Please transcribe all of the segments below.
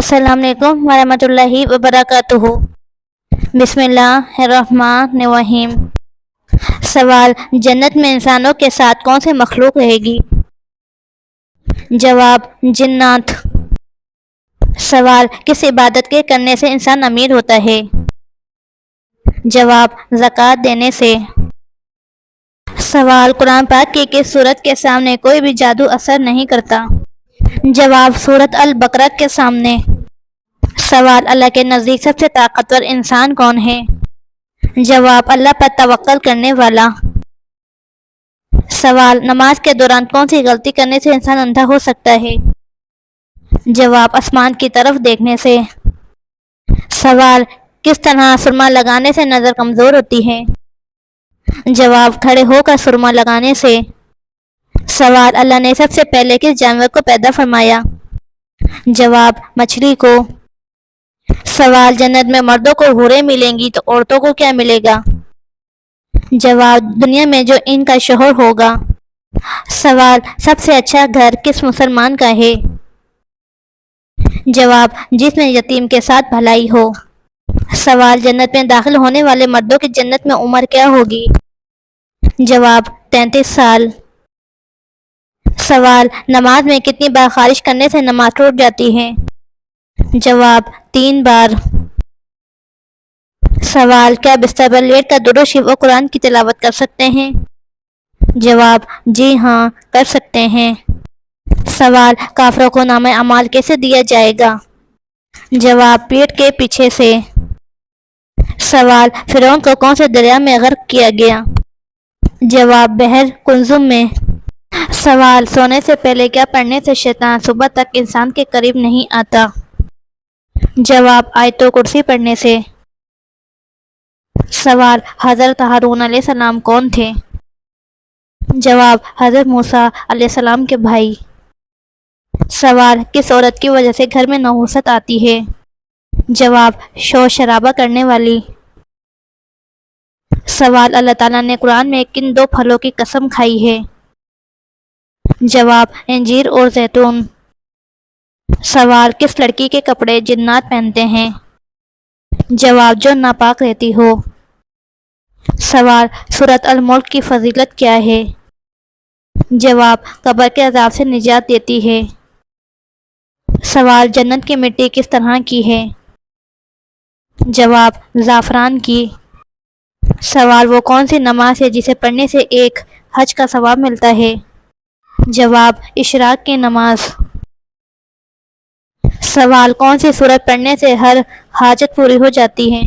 السلام علیکم ورحمۃ اللہ وبرکاتہ۔ بسم اللہ الرحمن الرحیم۔ سوال: جنت میں انسانوں کے ساتھ کون سی مخلوق رہے گی؟ جواب: جنات۔ سوال: کس عبادت کے کرنے سے انسان امیر ہوتا ہے؟ جواب: زکوٰۃ دینے سے۔ سوال: قرآن پاک کی کس سورت کے سامنے کوئی بھی جادو اثر نہیں کرتا؟ جواب: سورۃ البقرہ کے سامنے۔ سوال: اللہ کے نزدیک سب سے طاقتور انسان کون ہے؟ جواب: اللہ پر توکل کرنے والا۔ سوال: نماز کے دوران کون سی غلطی کرنے سے انسان اندھا ہو سکتا ہے؟ جواب: آسمان کی طرف دیکھنے سے۔ سوال: کس طرح سرما لگانے سے نظر کمزور ہوتی ہے؟ جواب: کھڑے ہو کر سرما لگانے سے۔ سوال: اللہ نے سب سے پہلے کس جانور کو پیدا فرمایا؟ جواب: مچھلی کو۔ سوال: جنت میں مردوں کو حوریں ملیں گی تو عورتوں کو کیا ملے گا؟ جواب: دنیا میں جو ان کا شوہر ہوگا۔ سوال: سب سے اچھا گھر کس مسلمان کا ہے؟ جواب: جس میں یتیم کے ساتھ بھلائی ہو۔ سوال: جنت میں داخل ہونے والے مردوں کی جنت میں عمر کیا ہوگی؟ جواب: 33 سال۔ سوال: نماز میں کتنی بار خارش کرنے سے نماز ٹوٹ جاتی ہے؟ جواب: 3 بار۔ سوال: کیا بستر پر لیٹ کر درود شریف و قرآن کی تلاوت کر سکتے ہیں؟ جواب: جی ہاں، کر سکتے ہیں۔ سوال: کافروں کو نامہ اعمال کیسے دیا جائے گا؟ جواب: پیٹھ کے پیچھے سے۔ سوال: فرعون کو کون سے دریا میں غرق کیا گیا؟ جواب: بحر قلزم میں۔ سوال: سونے سے پہلے کیا پڑھنے سے شیطان صبح تک انسان کے قریب نہیں آتا؟ جواب: آیت الکرسی پڑھنے سے۔ سوال: حضرت ہارون علیہ السلام کون تھے؟ جواب: حضرت موسیٰ علیہ السلام کے بھائی۔ سوال: کس عورت کی وجہ سے گھر میں نحوست آتی ہے؟ جواب: شور شرابہ کرنے والی۔ سوال: اللہ تعالیٰ نے قرآن میں کن 2 پھلوں کی قسم کھائی ہے؟ جواب: انجیر اور زیتون۔ سوال: کس لڑکی کے کپڑے جنات پہنتے ہیں؟ جواب: جو ناپاک رہتی ہو۔ سوال: سورۃ الملک کی فضیلت کیا ہے؟ جواب: قبر کے عذاب سے نجات دیتی ہے۔ سوال: جنت کی مٹی کس طرح کی ہے؟ جواب: زعفران کی۔ سوال: وہ کون سی نماز ہے جسے پڑھنے سے ایک حج کا ثواب ملتا ہے؟ جواب: اشراق کی نماز۔ سوال: کون سی سورت پڑھنے سے ہر حاجت پوری ہو جاتی ہے؟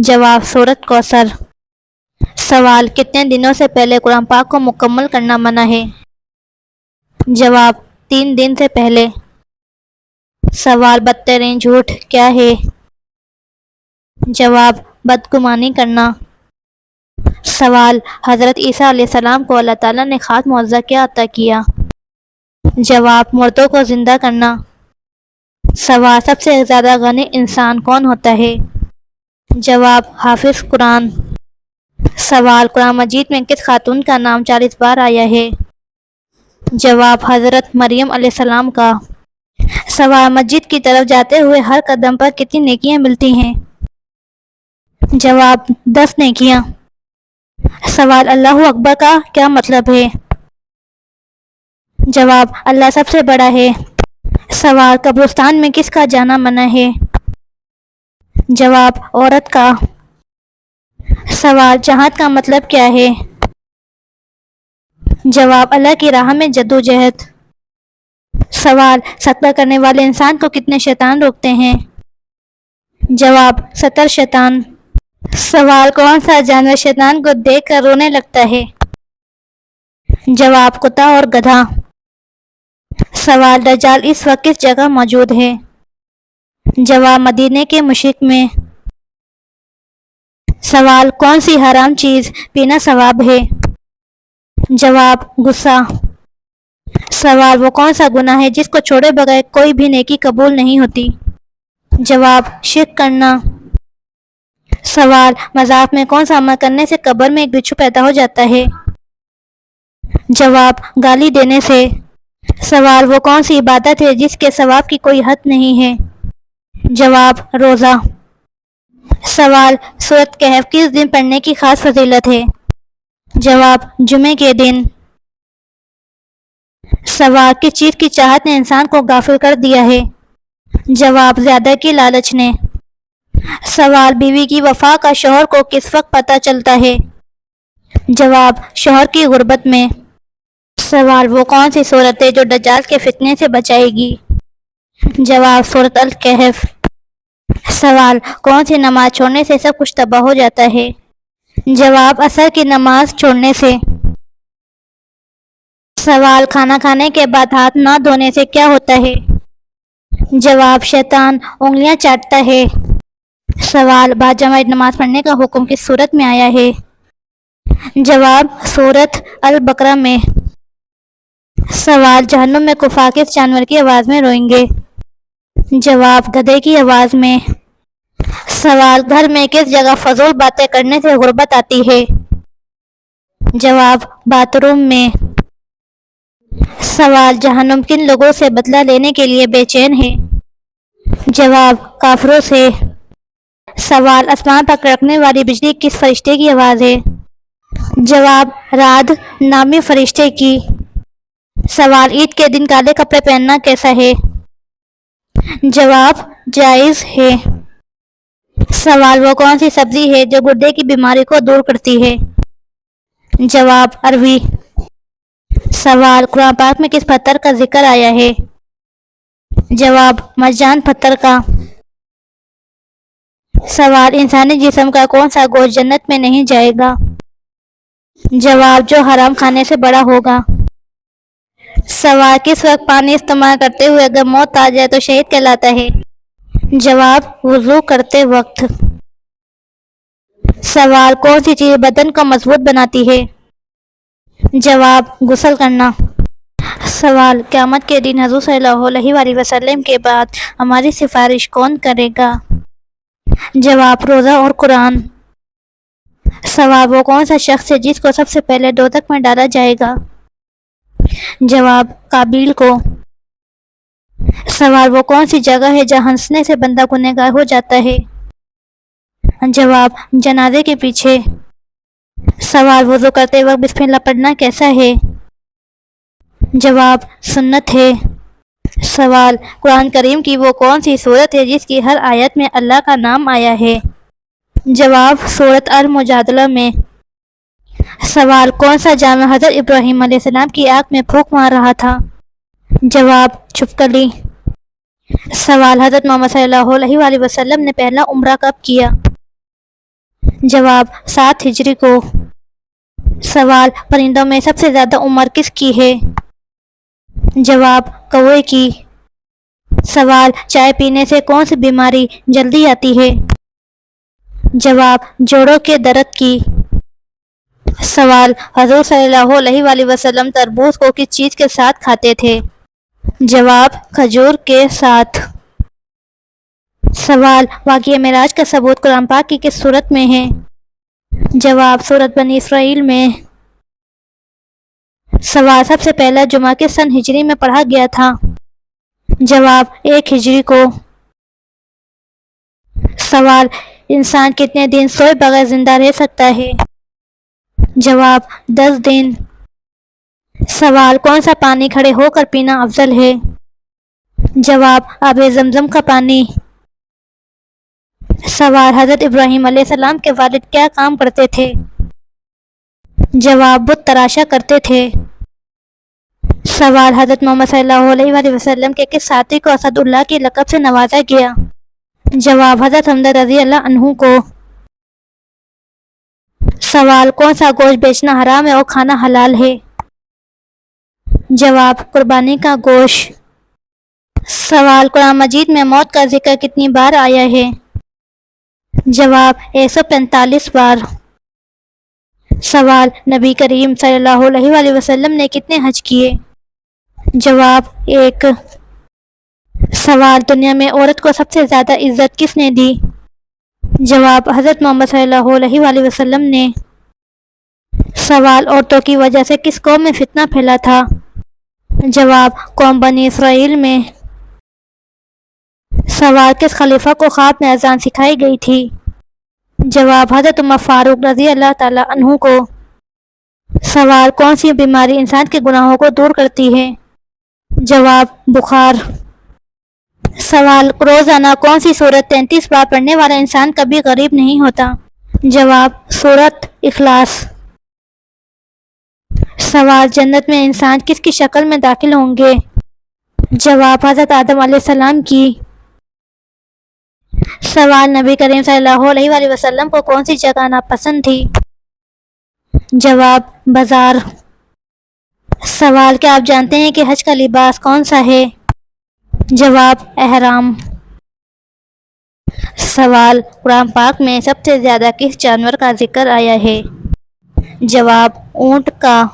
جواب: سورۃ کوثر۔ سوال: کتنے دنوں سے پہلے قرآن پاک کو مکمل کرنا منع ہے؟ جواب: 3 دن سے پہلے۔ سوال: بدترین جھوٹ کیا ہے؟ جواب: بدگمانی کرنا۔ سوال: حضرت عیسیٰ علیہ السلام کو اللہ تعالیٰ نے خاص معجزہ کیا عطا کیا؟ جواب: مردوں کو زندہ کرنا۔ سوال: سب سے زیادہ غنی انسان کون ہوتا ہے؟ جواب: حافظ قرآن۔ سوال: قرآن مجید میں کس خاتون کا نام 40 بار آیا ہے؟ جواب: حضرت مریم علیہ السلام کا۔ سوال: مسجد کی طرف جاتے ہوئے ہر قدم پر کتنی نیکیاں ملتی ہیں؟ جواب: 10 نیکیاں۔ سوال: اللہ اکبر کا کیا مطلب ہے؟ جواب: اللہ سب سے بڑا ہے۔ سوال: قبرستان میں کس کا جانا منع ہے؟ جواب: عورت کا۔ سوال: جہاد کا مطلب کیا ہے؟ جواب: اللہ کی راہ میں جدوجہد۔ سوال: صدقہ کرنے والے انسان کو کتنے شیطان روکتے ہیں؟ جواب: 70 شیطان۔ سوال: کون سا جانور شیطان کو دیکھ کر رونے لگتا ہے؟ جواب: کتا اور گدھا۔ سوال: دجال اس وقت کس جگہ موجود ہے؟ جواب: مدینے کے مشرق میں۔ سوال: کون سی حرام چیز پینا ثواب ہے؟ جواب: غصہ۔ سوال: وہ کون سا گناہ ہے جس کو چھوڑے بغیر کوئی بھی نیکی قبول نہیں ہوتی؟ جواب: شرک کرنا۔ سوال: مذاق میں کون سا عمل کرنے سے قبر میں ایک بچھو پیدا ہو جاتا ہے؟ جواب: گالی دینے سے۔ سوال: وہ کون سی عبادت ہے جس کے ثواب کی کوئی حد نہیں ہے؟ جواب روزہ۔ سوال سورۃ کہف کس دن پڑھنے کی خاص فضیلت ہے؟ جواب جمعے کے دن۔ سوال کس چیز کی چاہت نے انسان کو غافل کر دیا ہے؟ جواب زیادہ کی لالچ نے۔ سوال بیوی کی وفا کا شوہر کو کس وقت پتہ چلتا ہے؟ جواب شوہر کی غربت میں۔ سوال وہ کون سی صورت ہے جو دجال کے فتنے سے بچائے گی؟ جواب سورۃ الکہف۔ سوال کون سی نماز چھوڑنے سے سب کچھ تباہ ہو جاتا ہے؟ جواب عصر کی نماز چھوڑنے سے۔ سوال کھانا کھانے کے بعد ہاتھ نہ دھونے سے کیا ہوتا ہے؟ جواب شیطان انگلیاں چاٹتا ہے۔ سوال باجماعت نماز پڑھنے کا حکم کس صورت میں آیا ہے؟ جواب سورۃ البقرہ میں۔ سوال جہنم میں کفار کس جانور کی آواز میں روئیں گے؟ جواب گدھے کی آواز میں۔ سوال گھر میں کس جگہ فضول باتیں کرنے سے غربت آتی ہے؟ جواب باتھ روم میں۔ سوال جہنم کن لوگوں سے بدلہ لینے کے لیے بے چین ہے؟ جواب کافروں سے۔ سوال آسمان پر کڑکنے والی بجلی کس فرشتے کی آواز ہے؟ جواب رعد نامی فرشتے کی۔ سوال عید کے دن کالے کپڑے پہننا کیسا ہے؟ جواب جائز ہے۔ سوال وہ کون سی سبزی ہے جو گردے کی بیماری کو دور کرتی ہے؟ جواب اروی۔ سوال قرآن پاک میں کس پتھر کا ذکر آیا ہے؟ جواب مرجان پتھر کا۔ سوال انسانی جسم کا کون سا گوشت جنت میں نہیں جائے گا؟ جواب جو حرام کھانے سے بڑا ہوگا۔ سوال کس وقت پانی استعمال کرتے ہوئے اگر موت آ جائے تو شہید کہلاتا ہے؟ جواب وضو کرتے وقت۔ سوال کون سی چیز بدن کو مضبوط بناتی ہے؟ جواب غسل کرنا۔ سوال قیامت کے دن حضور صلی اللہ علیہ وآلہ وسلم کے بعد ہماری سفارش کون کرے گا؟ جواب روزہ اور قرآن۔ سوال وہ کون سا شخص ہے جس کو سب سے پہلے دوزخ میں ڈالا جائے گا؟ جواب قابیل کو۔ سوال وہ کون سی جگہ ہے جہاں ہنسنے سے بندہ گنہگار ہو جاتا ہے؟ جواب جنازے کے پیچھے۔ سوال وضو کرتے وقت بسم اللہ پڑھنا کیسا ہے؟ جواب سنت ہے۔ سوال قرآن کریم کی وہ کون سی سورت ہے جس کی ہر آیت میں اللہ کا نام آیا ہے؟ جواب سورۃ المجادلہ میں۔ سوال کون سا جانور حضرت ابراہیم علیہ السلام کی آنکھ میں پھونک مار رہا تھا؟ جواب چھپکلی۔ سوال حضرت محمد صلی اللہ علیہ وآلہ وسلم نے پہلا عمرہ کب کیا؟ جواب 7 ہجری کو۔ سوال پرندوں میں سب سے زیادہ عمر کس کی ہے؟ جواب کوے کی۔ سوال چائے پینے سے کون سی بیماری جلدی آتی ہے؟ جواب جوڑوں کے درد کی۔ سوال حضور صلی اللہ علیہ وآلہ وسلم تربوز کو کس چیز کے ساتھ کھاتے تھے؟ جواب کھجور کے ساتھ۔ سوال واقعہ معراج کا ثبوت قرآن پاک کی کس سورت میں ہے؟ جواب سورۃ بنی اسرائیل میں۔ سوال سب سے پہلا جمعہ کس سن ہجری میں پڑھا گیا تھا؟ جواب 1 ہجری کو۔ سوال انسان کتنے دن سوئے بغیر زندہ رہ سکتا ہے؟ جواب 10 دن۔ سوال کون سا پانی کھڑے ہو کر پینا افضل ہے؟ جواب آب زمزم کا پانی۔ سوال حضرت ابراہیم علیہ السلام کے والد کیا کام کرتے تھے؟ جواب بت تراشا کرتے تھے۔ سوال حضرت محمد صلی اللہ علیہ وآلہ وسلم کے کس ساتھی کو اسد اللہ کی لقب سے نوازا گیا؟ جواب حضرت حمزہ رضی اللہ عنہ کو۔ سوال کون سا گوشت بیچنا حرام ہے اور کھانا حلال ہے؟ جواب قربانی کا گوشت۔ سوال قرآن مجید میں موت کا ذکر کتنی بار آیا ہے؟ جواب 145 بار۔ سوال نبی کریم صلی اللہ علیہ وآلہ وسلم نے کتنے حج کیے؟ جواب 1۔ سوال دنیا میں عورت کو سب سے زیادہ عزت کس نے دی؟ جواب حضرت محمد صلی اللہ علیہ وآلہ وسلم نے۔ سوال عورتوں کی وجہ سے کس قوم میں فتنہ پھیلا تھا؟ جواب قوم بنی اسرائیل میں۔ سوال کس خلیفہ کو خواب میں اذان سکھائی گئی تھی؟ جواب حضرت عمر فاروق رضی اللہ تعالی عنہ کو۔ سوال کون سی بیماری انسان کے گناہوں کو دور کرتی ہے؟ جواب بخار۔ سوال روزانہ کون سی سورت 33 بار پڑھنے والا انسان کبھی غریب نہیں ہوتا؟ جواب سورت اخلاص۔ سوال جنت میں انسان کس کی شکل میں داخل ہوں گے؟ جواب حضرت آدم علیہ السلام کی۔ سوال نبی کریم صلی اللہ علیہ وآلہ وسلم کو کون سی جگہ ناپسند تھی؟ جواب بازار۔ سوال کیا آپ جانتے ہیں کہ حج کا لباس کون سا ہے؟ جواب احرام۔ سوال قرآن پاک میں سب سے زیادہ کس جانور کا ذکر آیا ہے؟ جواب اونٹ کا۔